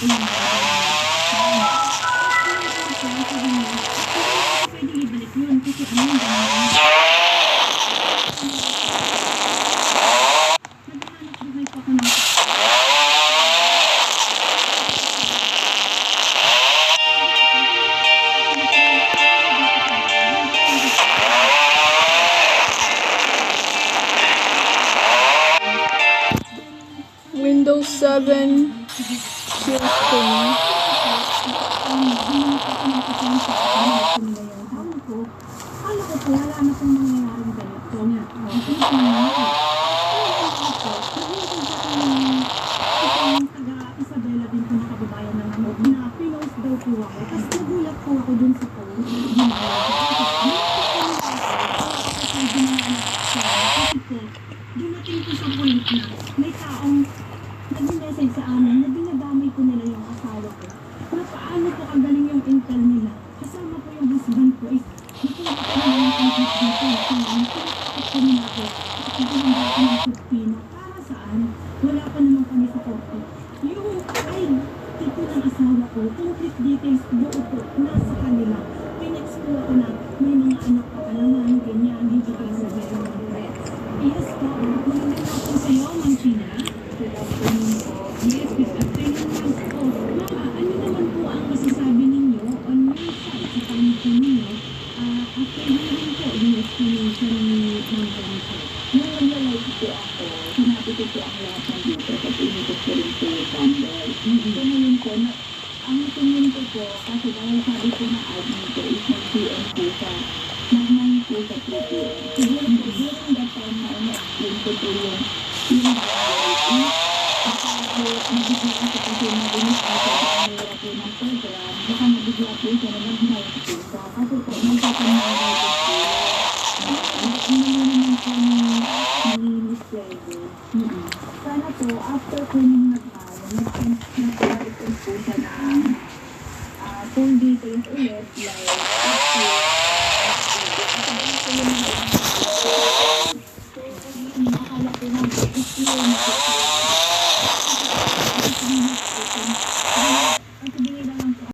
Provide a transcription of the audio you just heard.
yung pwede ibalik yun kasi ano yung naghahanap buhay pa ako ng 7 Shifting. Kala ko po, wala na pong mangyayaring ganito. Itong taga-Isabela din po na kababayan ng ano, na pinost daw po ako. Tapos nagulat po ako dun sa post. Dumating po sa point na may taong nag-message sa amin na dinadamay ko nila yung asawa ko. Na paano po kagaling yung intel nila. Kasama po yung husband ko is napunta ko na yung complete dito. Nakakit ko nila ako. Ito yung dati ng Pilipino. Para saan? Wala pa naman kami sa korte. Yung file tipo ng asawa ko, complete details buo po, nasa kanila. Pinex po ako na may mga anak pa naman, ganyan, hindi ko sa meron ng threats. Yes po, magandang hapon sa'yo, Ma'am China. Good afternoon po. Yes, good afternoon, Ma'am po. Mama, ano naman po ang masasabi ninyo on your side sa pamilya ninyo after hearing po yung explanation ni Ma'am Jennifer? Nung nag-live po ako, sinabi ko po ang lahat ng dito kasi inikot ko rin po yung Campbell. So ngayon po, ang tingin ko po, kasi dahil sabi ko na admin ko is nag-PM po sa nag-9 po sa 3PM. Siguro po, during that time na na-explain ko po yung reality. Baka po, nabigla ko kasi narinig ko sa kamera po ng program, baka nabigla po siya na nag-night po siya. Kasi po, nagkakamera po po. Ano naman po ni Miss Lady. Sana po, after po nung nag-request po siya ng full details ulit, like,